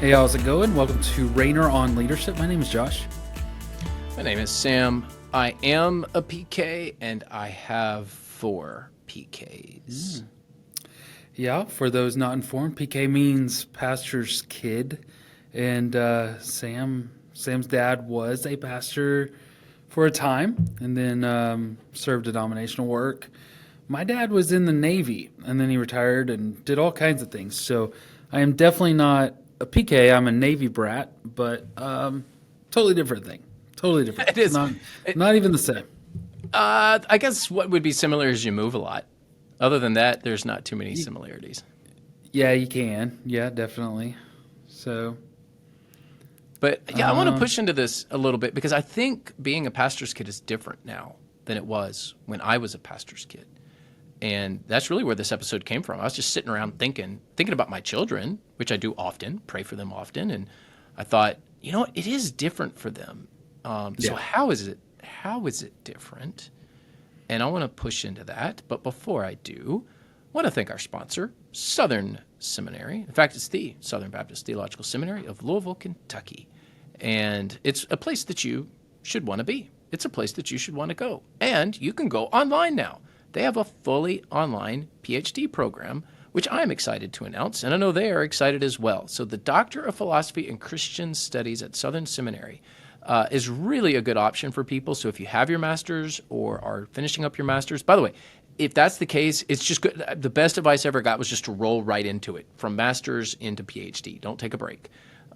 Hey, how's it going? Welcome to Rainer on Leadership. My name is Josh. My name is Sam. I am a PK, and I have 4 PKs. Yeah, for those not informed, PK means pastor's kid, and Sam's dad was a pastor for a time, and then served denominational work. My dad was in the Navy, and then he retired and did all kinds of things. So I am definitely not a PK. I'm a Navy brat, but totally different thing. Totally different. It is. Not even the same. I guess what would be similar is you move a lot. Other than that, there's not too many similarities. Yeah, you can. Yeah, definitely. So, But yeah, I want to push into this a little bit because I think being a pastor's kid is different now than it was when I was a pastor's kid. And that's really where this episode came from. I was just sitting around thinking about my children, which I do often, pray for them often. And I thought, you know what, it is different for them. So how is it different? And I want to push into that. But before I do, I want to thank our sponsor, Southern Seminary. In fact, it's the Southern Baptist Theological Seminary of Louisville, Kentucky. And it's a place that you should want to be. It's a place that you should want to go. And you can go online now. They have a fully online PhD program, which I'm excited to announce, and I know they are excited as well. So the Doctor of Philosophy and Christian Studies at Southern Seminary is really a good option for people. So if you have your master's or are finishing up your master's, by the way, if that's the case, it's just good. The best advice I ever got was just to roll right into it, from master's into PhD. Don't take a break.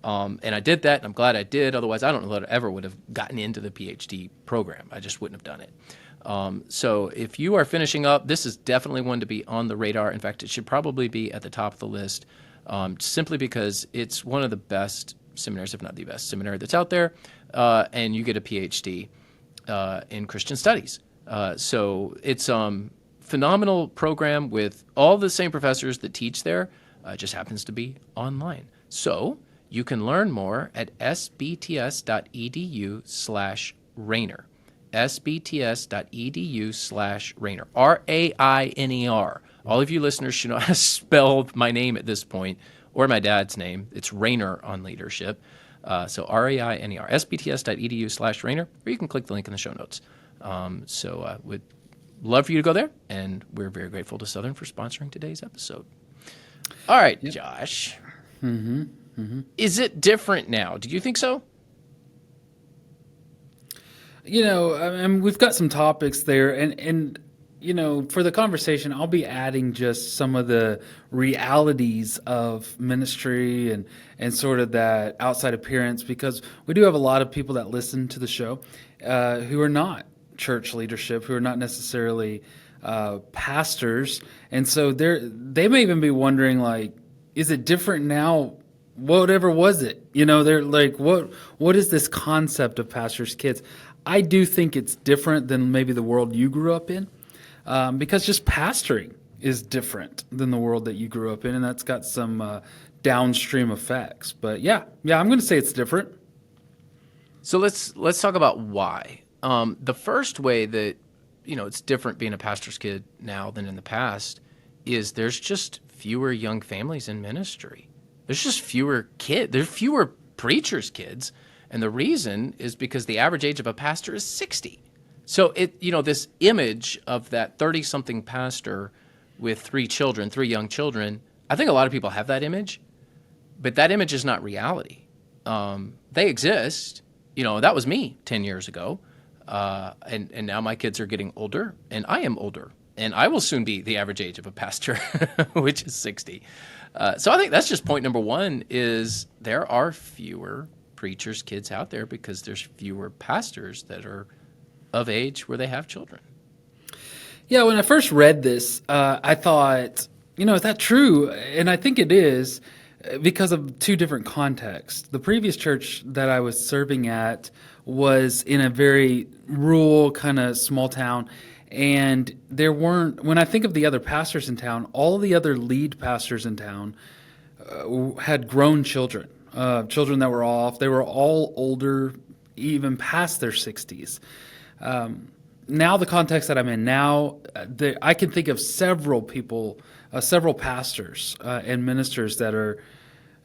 And I did that, and I'm glad I did. Otherwise, I don't know that I ever would have gotten into the PhD program. I just wouldn't have done it. So if you are finishing up, this is definitely one to be on the radar. In fact, it should probably be at the top of the list, simply because it's one of the best seminaries, if not the best seminary that's out there, and you get a PhD in Christian studies. So it's phenomenal program with all the same professors that teach there. Just happens to be online. So you can learn more at sbts.edu/Rainer. sbts.edu/Rainer. Rainer. All of you listeners should know how to spell my name at this point, or my dad's name. It's Rainer on Leadership. So Rainer. sbts.edu/Rainer, or you can click the link in the show notes. Would love for you to go there, and we're very grateful to Southern for sponsoring today's episode. All right, yep. Josh. Is it different now? Do you think so? You know, I mean, we've got some topics there, and you know, for the conversation, I'll be adding just some of the realities of ministry and sort of that outside appearance, because we do have a lot of people that listen to the show who are not church leadership, who are not necessarily pastors, and so they may even be wondering, like, is it different now? Whatever was it? You know, they're like, what is this concept of pastors' kids? I do think it's different than maybe the world you grew up in, because just pastoring is different than the world that you grew up in, and that's got some downstream effects. But yeah, I'm going to say it's different. So let's talk about why. The first way that it's different being a pastor's kid now than in the past is there's just fewer young families in ministry. There's just fewer kids. There's fewer preachers' kids. And the reason is because the average age of a pastor is 60. So this image of that 30-something pastor with 3 young children, I think a lot of people have that image, but that image is not reality. They exist. That was me 10 years ago. And now my kids are getting older, and I am older, and I will soon be the average age of a pastor, which is 60. So I think that's just point number one, is there are fewer preachers' kids out there because there's fewer pastors that are of age where they have children. Yeah, when I first read this, I thought, is that true? And I think it is, because of 2 different contexts. The previous church that I was serving at was in a very rural kind of small town, and there weren't, when I think of the other pastors in town, all the other lead pastors in town had grown children. Children that were off. They were all older, even past their 60s. Now the context that I'm in now, I can think of several people, several pastors and ministers that are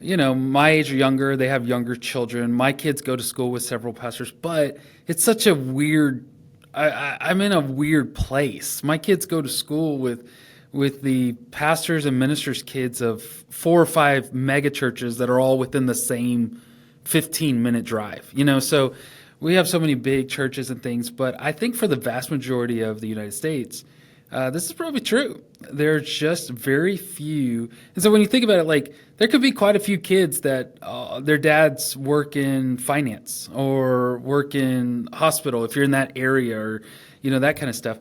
my age or younger, they have younger children. My kids go to school with several pastors, but it's such a weird. I'm in a weird place. My kids go to school with the pastors and ministers' kids of 4 or 5 mega churches that are all within the same 15-minute drive. So we have so many big churches and things, but I think for the vast majority of the United States, this is probably true. There's just very few. And so when you think about it, like there could be quite a few kids that their dads work in finance or work in hospital if you're in that area or, that kind of stuff.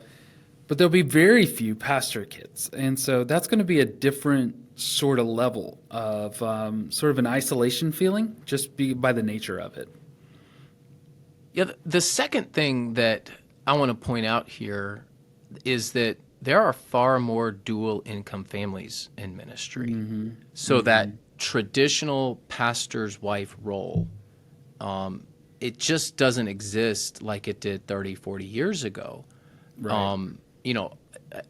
But there'll be very few pastor kids. And so that's going to be a different sort of level of sort of an isolation feeling just by the nature of it. Yeah, the second thing that I want to point out here is that there are far more dual income families in ministry. So that traditional pastor's wife role, it just doesn't exist like it did 30, 40 years ago. Right.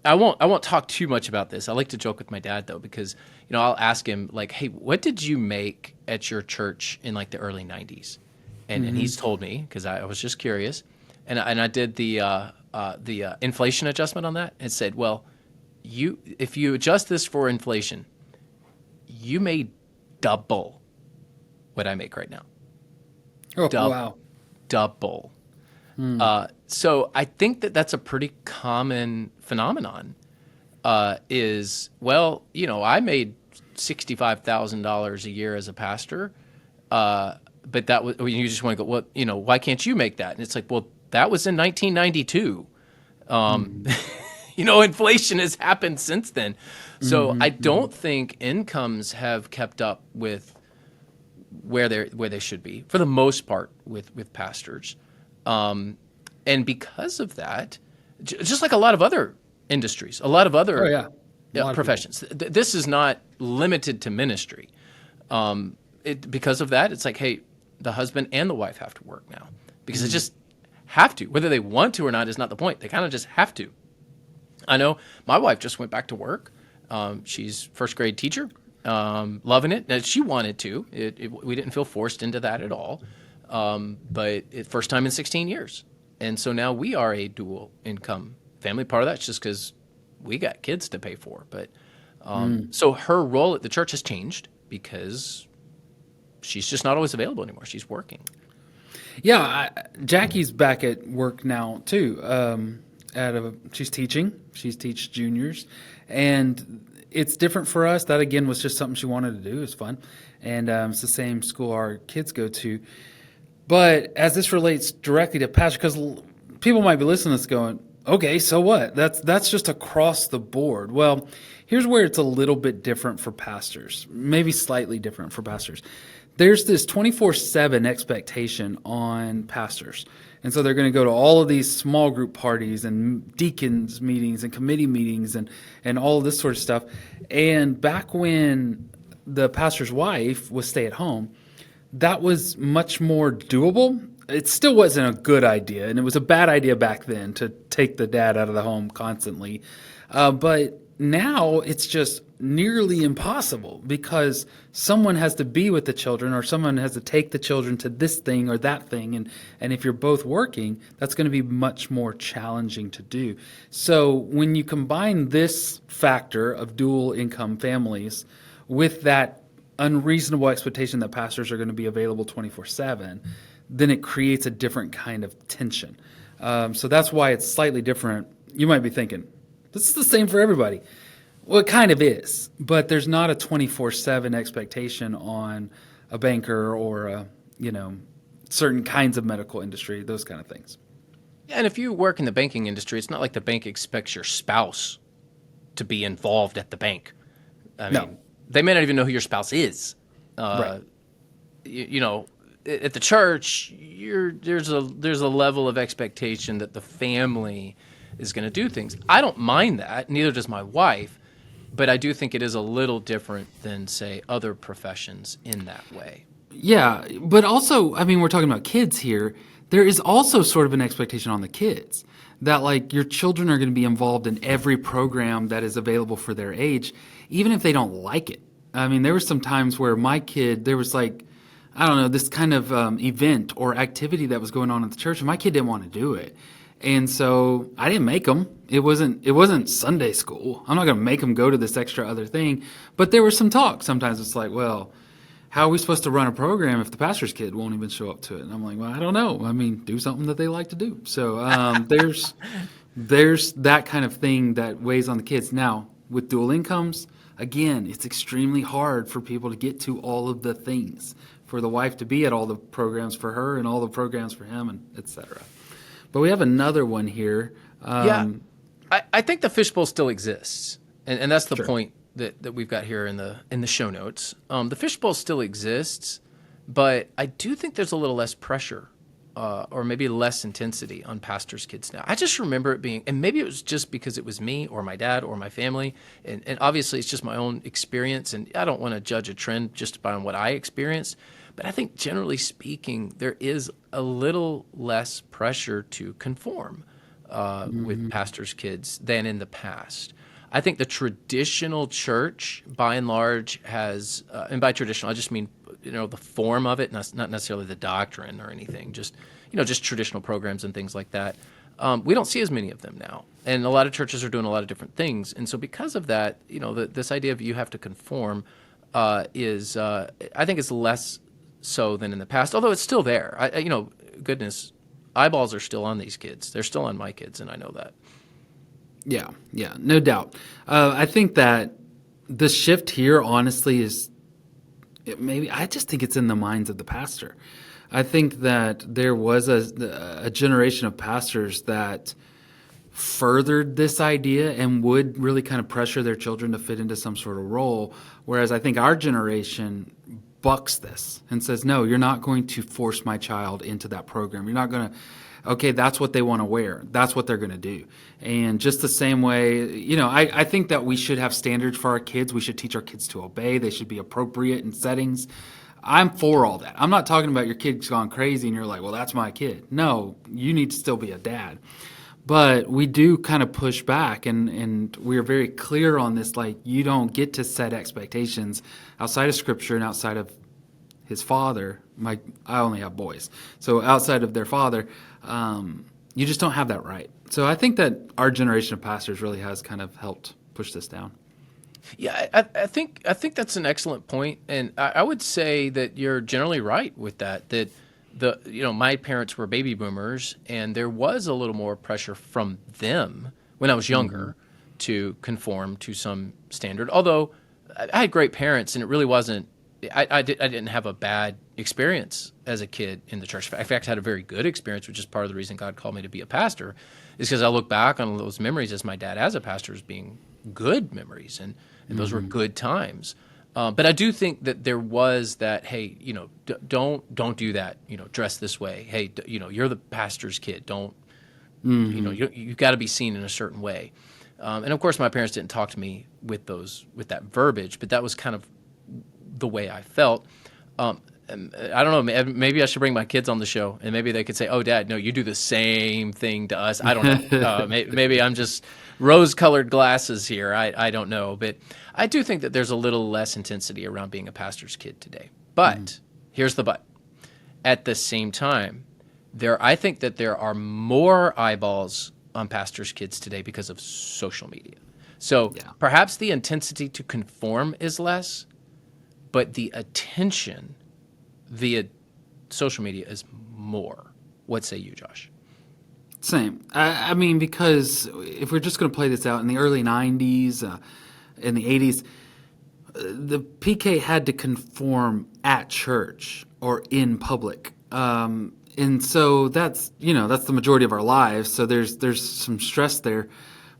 I won't talk too much about this. I like to joke with my dad though, because, I'll ask him like, hey, what did you make at your church in like the early 90s? And he's told me, because I was just curious. And I did the inflation adjustment on that and said, well, if you adjust this for inflation, you made double what I make right now. Oh, wow. Double. So I think that's a pretty common phenomenon. I made $65,000 a year as a pastor, but that was, you just want to go, well, why can't you make that? And it's like, well, that was in 1992. Inflation has happened since then. So I don't think incomes have kept up with where they should be for the most part with pastors. And because of that, just like a lot of other industries, a lot of other professions, this is not limited to ministry. Because of that, it's like, hey, the husband and the wife have to work now because they just have to. Whether they want to or not is not the point. They kind of just have to. I know my wife just went back to work. She's first grade teacher, loving it. Now, she wanted to. We didn't feel forced into that at all. But first time in 16 years. And so now we are a dual income family. Part of that's just because we got kids to pay for. But so her role at the church has changed because she's just not always available anymore. She's working. Yeah, Jackie's back at work now too. She's teaching. She's teach juniors, and it's different for us. That again was just something she wanted to do. It's fun, and it's the same school our kids go to. But as this relates directly to pastor, because people might be listening to this going, okay, so what? That's just across the board. Well, here's where it's a little bit different for pastors, maybe slightly different for pastors. There's this 24/7 expectation on pastors. And so they're going to go to all of these small group parties and deacons meetings and committee meetings and all of this sort of stuff. And back when the pastor's wife was stay at home, that was much more doable. It still wasn't a good idea, and it was a bad idea back then to take the dad out of the home constantly. But now it's just nearly impossible because someone has to be with the children or someone has to take the children to this thing or that thing. And if you're both working, that's going to be much more challenging to do. So when you combine this factor of dual income families with that unreasonable expectation that pastors are going to be available 24/7, then it creates a different kind of tension. So that's why it's slightly different. You might be thinking, this is the same for everybody. Well, it kind of is, but there's not a 24/7 expectation on a banker or certain kinds of medical industry, those kind of things. Yeah, and if you work in the banking industry, it's not like the bank expects your spouse to be involved at the bank. I mean, they may not even know who your spouse is. Right. At the church, there's a level of expectation that the family is going to do things. I don't mind that. Neither does my wife. But I do think it is a little different than, say, other professions in that way. Yeah, but also, I mean, we're talking about kids here. There is also sort of an expectation on the kids that, like, your children are going to be involved in every program that is available for their age, even if they don't like it. I mean, there were some times where my kid, there was like, I don't know, this kind of event or activity that was going on at the church, and my kid didn't want to do it. And so I didn't make him. It wasn't Sunday school. I'm not going to make him go to this extra other thing. But there was some talk. Sometimes it's like, well, how are we supposed to run a program if the pastor's kid won't even show up to it? And I'm like, well, I don't know. I mean, do something that they like to do. So there's that kind of thing that weighs on the kids. Now, with dual incomes, again, it's extremely hard for people to get to all of the things, for the wife to be at all the programs for her and all the programs for him, and et cetera. But we have another one here. Yeah, I think the fishbowl still exists, and that's the Sure. point that we've got here in the show notes. The fishbowl still exists, but I do think there's a little less pressure, or maybe less intensity on pastors' kids now. I just remember it being, and maybe it was just because it was me or my dad or my family, and obviously it's just my own experience, and I don't want to judge a trend just by what I experienced. But I think generally speaking, there is a little less pressure to conform with pastors' kids than in the past. I think the traditional church, by and large, has, and by traditional, I just mean the form of it, not necessarily the doctrine or anything. Just just traditional programs and things like that. We don't see as many of them now, and a lot of churches are doing a lot of different things. And so, because of that, this idea of you have to conform is, I think, is less so than in the past, although it's still there. Goodness, eyeballs are still on these kids. They're still on my kids, and I know that. Yeah, no doubt. I think that the shift here, honestly, I just think it's in the minds of the pastor. I think that there was a generation of pastors that furthered this idea and would really kind of pressure their children to fit into some sort of role, whereas I think our generation bucks this and says, no, you're not going to force my child into that program. You're not going to, okay, that's what they want to wear. That's what they're going to do. And just the same way, I think that we should have standards for our kids. We should teach our kids to obey. They should be appropriate in settings. I'm for all that. I'm not talking about your kid's gone crazy and you're like, well, that's my kid. No, you need to still be a dad. But we do kind of push back, and we're very clear on this, like, you don't get to set expectations outside of Scripture and outside of his father. I only have boys. So outside of their father, you just don't have that right. So I think that our generation of pastors really has kind of helped push this down. Yeah, I think that's an excellent point, and I would say that you're generally right with that. That my parents were baby boomers, and there was a little more pressure from them when I was younger to conform to some standard. Although I had great parents, and it really wasn't. I didn't have a bad experience as a kid in the church. In fact, I had a very good experience, which is part of the reason God called me to be a pastor, is because I look back on those memories as my dad as a pastor as being good memories, and those were good times. But I do think that there was that, hey, don't do that. Dress this way. Hey, you're the pastor's kid. Don't, you got to be seen in a certain way. And of course, my parents didn't talk to me with that verbiage, but that was kind of the way I felt. And I don't know. Maybe I should bring my kids on the show, and maybe they could say, "Oh, Dad, no, you do the same thing to us." I don't know. Maybe I'm just rose-colored glasses here. I don't know, but I do think that there's a little less intensity around being a pastor's kid today. But here's the but. At the same time, I think that there are more eyeballs on pastors' kids today because of social media. So perhaps the intensity to conform is less, but the attention via social media is more. What say you, Josh? Same. I mean, because if we're just going to play this out in the early 90s, in the 80s, the PK had to conform at church or in public. And so that's the majority of our lives. So there's some stress there.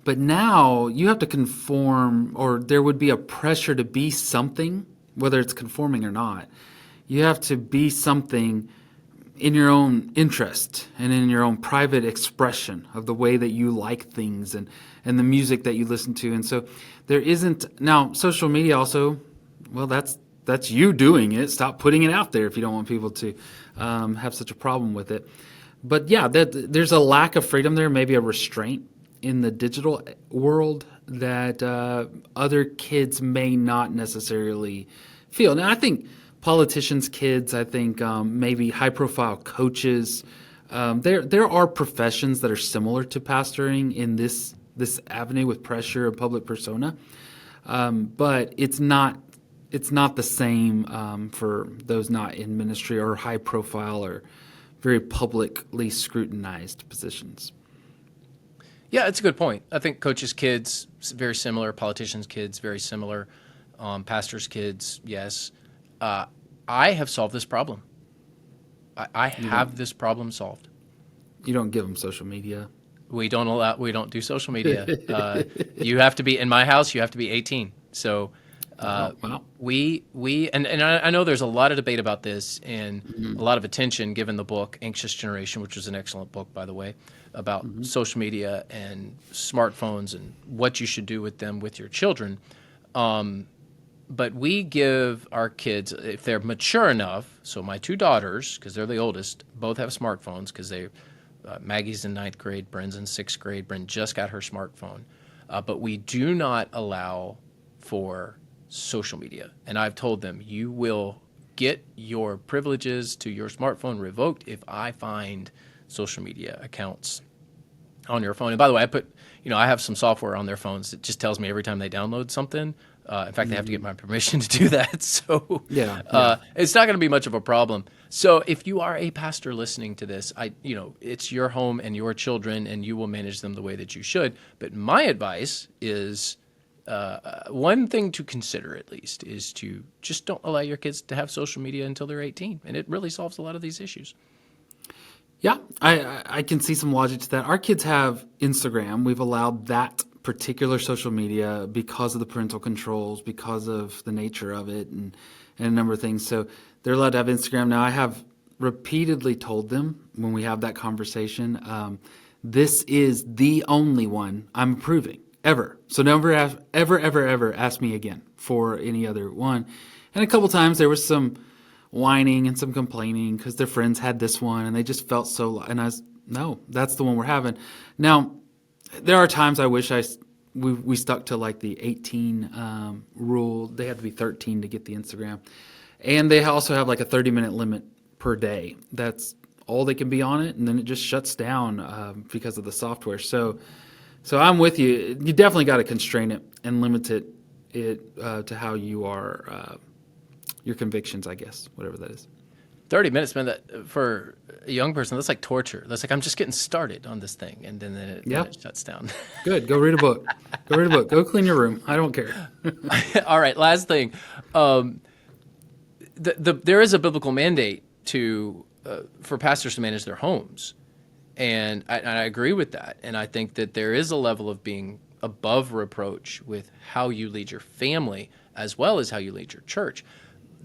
But now you have to conform, or there would be a pressure to be something, whether it's conforming or not. You have to be something in your own interest and in your own private expression of the way that you like things and the music that you listen to. And so there isn't now social media also, well, that's you doing it. Stop putting it out there if you don't want people to have such a problem with it. But yeah, there's a lack of freedom there, maybe a restraint. in the digital world that other kids may not necessarily feel. Now, I think politicians' kids, I think maybe high-profile coaches, there are professions that are similar to pastoring in this avenue with pressure and public persona, but it's not the same for those not in ministry or high-profile or very publicly scrutinized positions. Yeah, it's a good point. I think coaches' kids, very similar. Politicians' kids, very similar. Pastors' kids, yes. I have solved this problem. I have this problem solved. You don't give them social media. We don't do social media. You have to be, in my house, you have to be 18. So Wow. we and I know there's a lot of debate about this and a lot of attention given the book Anxious Generation, which was an excellent book, by the way, about social media and smartphones and what you should do with them with your children. But we give our kids, if they're mature enough, so my two daughters, because they're the oldest, both have smartphones because Maggie's in 9th grade, Bryn's in 6th grade. Bryn just got her smartphone. But we do not allow for social media. And I've told them, you will get your privileges to your smartphone revoked if I find social media accounts on your phone. And by the way, I have some software on their phones that just tells me every time they download something. In fact, they have to get my permission to do that. So it's not going to be much of a problem. So if you are a pastor listening to this, it's your home and your children, and you will manage them the way that you should. But my advice is one thing to consider, at least, is to just don't allow your kids to have social media until they're 18. And it really solves a lot of these issues. Yeah, I can see some logic to that. Our kids have Instagram. We've allowed that particular social media because of the parental controls, because of the nature of it, and a number of things. So they're allowed to have Instagram. Now, I have repeatedly told them when we have that conversation, this is the only one I'm approving, ever. So never ever ask me again for any other one. And a couple times there was some whining and some complaining because their friends had this one and they just felt so, and no, that's the one we're having. Now, there are times I wish we stuck to like the 18 rule. They had to be 13 to get the Instagram. And they also have like a 30-minute limit per day. That's all they can be on it, and then it just shuts down because of the software. So I'm with you. You definitely got to constrain it and limit it to how you are, your convictions, I guess, whatever that is. 30 minutes, man, that for a young person, that's like torture. That's like, I'm just getting started on this thing, and then it shuts down. Good. Go read a book. Go clean your room. I don't care. All right, last thing. There is a biblical mandate for pastors to manage their homes, and I agree with that. And I think that there is a level of being above reproach with how you lead your family as well as how you lead your church.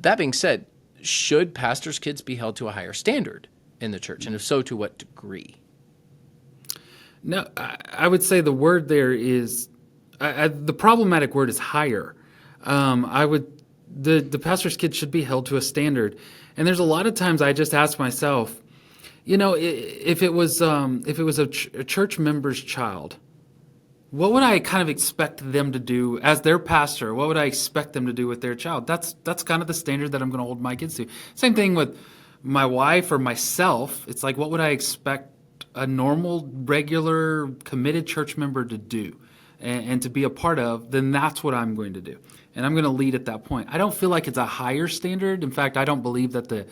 That being said, should pastors' kids be held to a higher standard in the church? And if so, to what degree? No, I would say the word there is, the problematic word is higher. The pastor's kids should be held to a standard. And there's a lot of times I just ask myself, if it was a church member's child, what would I kind of expect them to do as their pastor? What would I expect them to do with their child? That's kind of the standard that I'm going to hold my kids to. Same thing with my wife or myself. It's like, what would I expect a normal, regular, committed church member to do and to be a part of? Then that's what I'm going to do. And I'm going to lead at that point. I don't feel like it's a higher standard. In fact, I don't believe that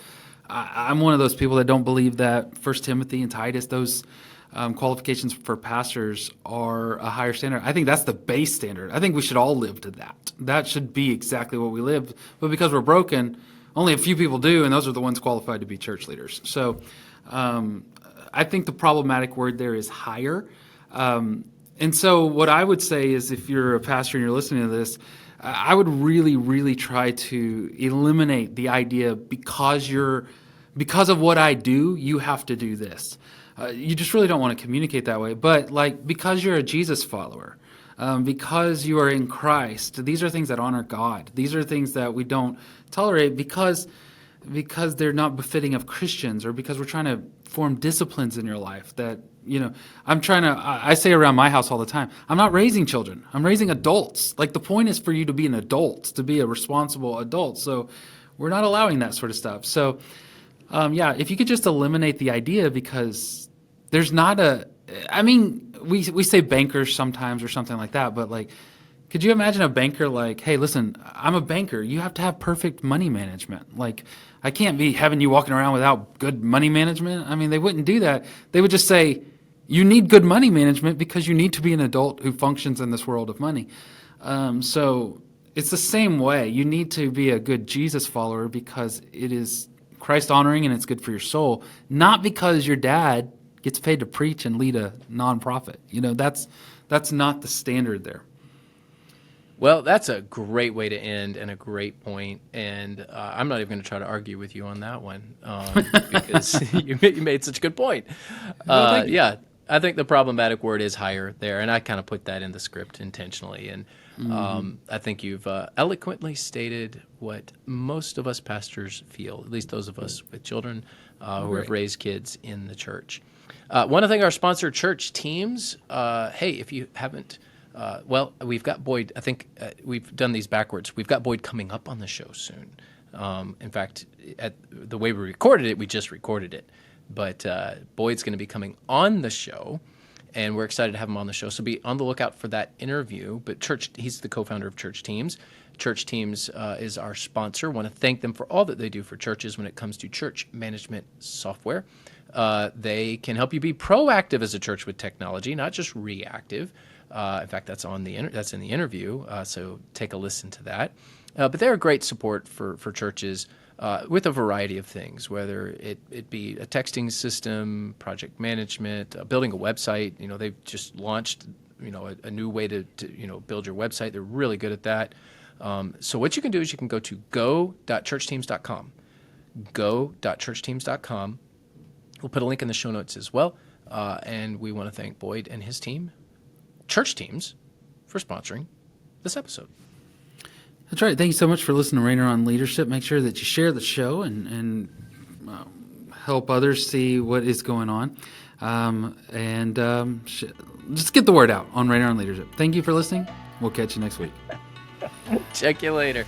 I'm one of those people that don't believe that 1 Timothy and Titus, those qualifications for pastors are a higher standard. I think that's the base standard. I think we should all live to that. That should be exactly what we live. But because we're broken, only a few people do, and those are the ones qualified to be church leaders. So I think the problematic word there is higher. And so what I would say is, if you're a pastor and you're listening to this, I would really, really try to eliminate the idea because of what I do, you have to do this. You just really don't want to communicate that way. But because you're a Jesus follower, because you are in Christ, these are things that honor God. These are things that we don't tolerate because because they're not befitting of Christians, or because we're trying to form disciplines in your life that, I say around my house all the time, I'm not raising children. I'm raising adults. Like, the point is for you to be an adult, to be a responsible adult. So we're not allowing that sort of stuff. So, if you could just eliminate the idea, because there's not we say bankers sometimes or something like that, but like, could you imagine a banker like, hey, listen, I'm a banker. You have to have perfect money management. Like, I can't be having you walking around without good money management. I mean, they wouldn't do that. They would just say, you need good money management because you need to be an adult who functions in this world of money. So it's the same way. You need to be a good Jesus follower because it is Christ honoring and it's good for your soul, not because your dad gets paid to preach and lead a nonprofit. That's not the standard there. Well, that's a great way to end and a great point. And I'm not even going to try to argue with you on that one because you made such a good point. Yeah, I think the problematic word is higher there. And I kind of put that in the script intentionally. And I think you've eloquently stated what most of us pastors feel, at least those of us with children who have raised kids in the church. Want to thank our sponsor, Church Teams. Hey, if you haven't... we've got Boyd. I think we've done these backwards. We've got Boyd coming up on the show soon. In fact, at the way we recorded it, we just recorded it. But Boyd's going to be coming on the show, and we're excited to have him on the show. So be on the lookout for that interview. But he's the co-founder of Church Teams. Church Teams is our sponsor. Want to thank them for all that they do for churches when it comes to church management software. They can help you be proactive as a church with technology, not just reactive. In fact, that's in the interview, so take a listen to that. But they're a great support for churches with a variety of things, whether it be a texting system, project management, building a website. They've just launched a new way to build your website. They're really good at that. So what you can do is you can go to go.churchteams.com. Go.churchteams.com. We'll put a link in the show notes as well. And we want to thank Boyd and his team, Church Teams, for sponsoring this episode. That's right. Thank you so much for listening to Rainer on Leadership. Make sure that you share the show and help others see what is going on. Just get the word out on Rainer on Leadership. Thank you for listening. We'll catch you next week. Check you later.